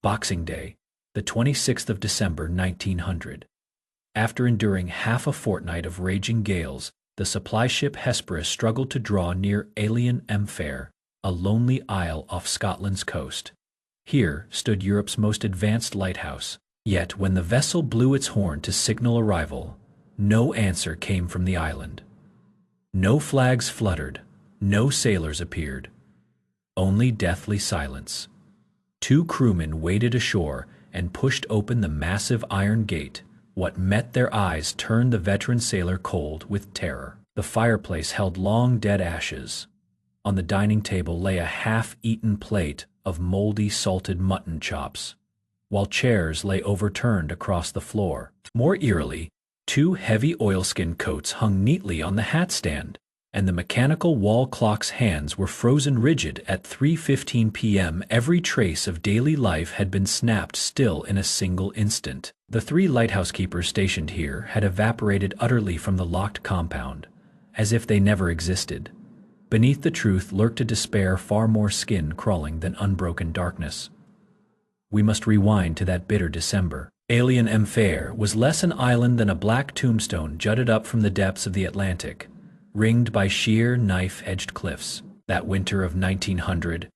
Boxing Day, the 26th of December, 1900. After enduring half a fortnight of raging gales, the supply ship Hesperus struggled to draw near Eilean, a lonely isle off Scotland's coast. Here stood Europe's most advanced lighthouse. Yet when the vessel blew its horn to signal arrival, no answer came from the island. No flags fluttered, no sailors appeared. Only deathly silence. Two crewmen waded ashore and pushed open the massive iron gate. What met their eyes turned the veteran sailor cold with terror. The fireplace held long dead ashes. On the dining table lay a half-eaten plate of moldy salted mutton chops, while chairs lay overturned across the floor. More eerily, two heavy oilskin coats hung neatly on the hat stand, and the mechanical wall clock's hands were frozen rigid at 3:15 p.m. Every trace of daily life had been snapped still in a single instant. The three lighthouse keepers stationed here had evaporated utterly from the locked compound, as if they never existed. Beneath the truth lurked a despair far more skin-crawling than unbroken darkness. We must rewind to that bitter December. Eilean was less an island than a black tombstone jutted up from the depths of the Atlantic, ringed by sheer knife-edged cliffs. That winter of 1900,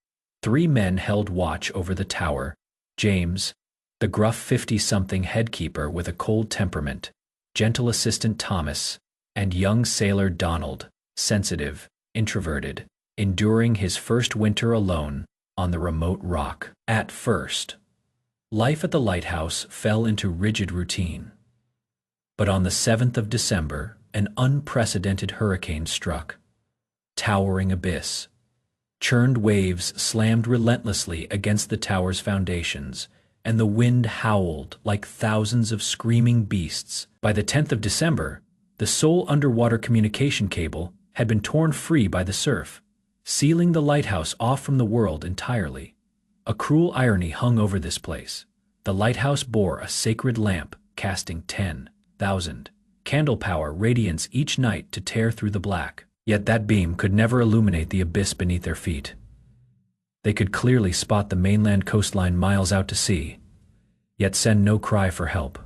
three men held watch over the tower: James, the gruff 50-something headkeeper with a cold temperament, gentle assistant Thomas, and young sailor Donald, sensitive, introverted, enduring his first winter alone on the remote rock. At first, life at the lighthouse fell into rigid routine. But on the 7th of December, an unprecedented hurricane struck. Towering abyss. Churned waves slammed relentlessly against the tower's foundations, and the wind howled like thousands of screaming beasts. By the 10th of December, the sole underwater communication cable had been torn free by the surf, sealing the lighthouse off from the world entirely. A cruel irony hung over this place. The lighthouse bore a sacred lamp casting 10,000 candle power radiance each night to tear through the black. Yet that beam could never illuminate the abyss beneath their feet. They could clearly spot the mainland coastline miles out to sea, yet send no cry for help.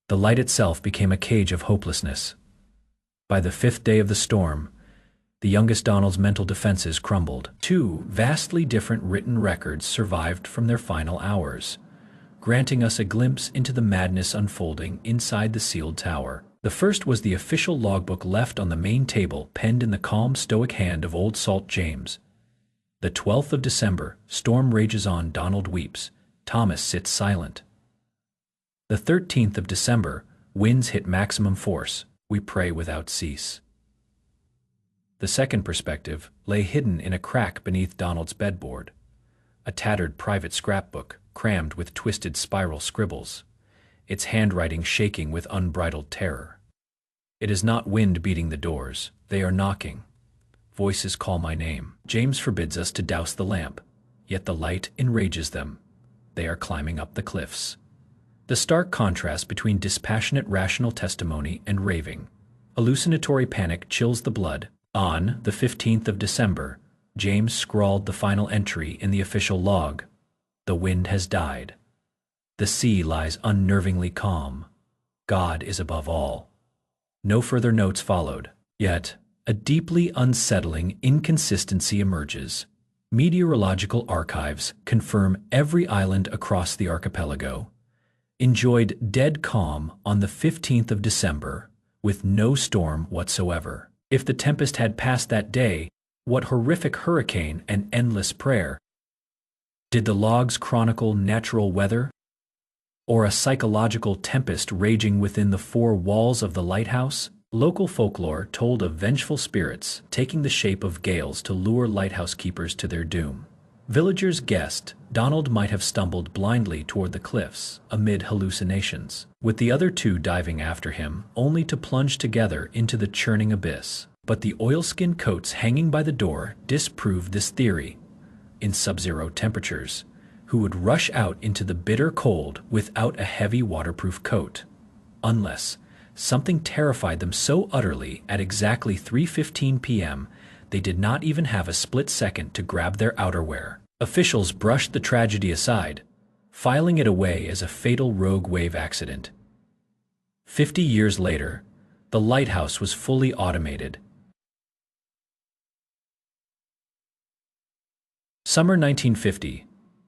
The light itself became a cage of hopelessness. By the 5th day of the storm, the youngest Donald's mental defenses crumbled. Two vastly different written records survived from their final hours, granting us a glimpse into the madness unfolding inside the sealed tower. The first was the official logbook left on the main table, penned in the calm, stoic hand of Old Salt James. The 12th of December, storm rages on, Donald weeps, Thomas sits silent. The 13th of December, winds hit maximum force, we pray without cease. The second perspective lay hidden in a crack beneath Donald's bedboard, a tattered private scrapbook crammed with twisted spiral scribbles, its handwriting shaking with unbridled terror. It is not wind beating the doors, they are knocking. Voices call my name. James forbids us to douse the lamp, yet the light enrages them. They are climbing up the cliffs. The stark contrast between dispassionate rational testimony and raving, hallucinatory panic chills the blood. On the 15th of December, James scrawled the final entry in the official log: "The wind has died. The sea lies unnervingly calm. God is above all." No further notes followed. Yet, a deeply unsettling inconsistency emerges. Meteorological archives confirm every island across the archipelago enjoyed dead calm on the 15th of December, with no storm whatsoever. If the tempest had passed that day, what horrific hurricane and endless prayer? Did the logs chronicle natural weather, or a psychological tempest raging within the four walls of the lighthouse? Local folklore told of vengeful spirits taking the shape of gales to lure lighthouse keepers to their doom. Villagers guessed Donald might have stumbled blindly toward the cliffs amid hallucinations, with the other two diving after him only to plunge together into the churning abyss. But the oilskin coats hanging by the door disproved this theory. In sub-zero temperatures, who would rush out into the bitter cold without a heavy waterproof coat? Unless something terrified them so utterly at exactly 3:15 p.m. they did not even have a split second to grab their outerwear. Officials brushed the tragedy aside, filing it away as a fatal rogue wave accident. 50 years later, the Lighthouse was fully automated. Summer 1950.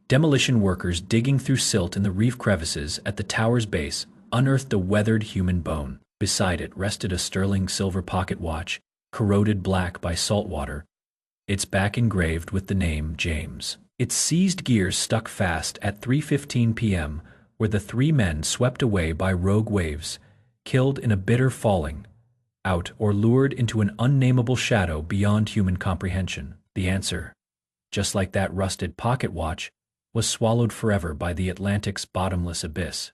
Demolition workers digging through silt in the reef crevices at the tower's base unearthed a weathered human bone. Beside it rested a sterling silver pocket watch, corroded black by salt water, its back engraved with the name James. Its seized gears stuck fast at 3:15 p.m., where the three men swept away by rogue waves, killed in a bitter falling, out or lured into an unnameable shadow beyond human comprehension. The answer, just like that rusted pocket watch, was swallowed forever by the Atlantic's bottomless abyss.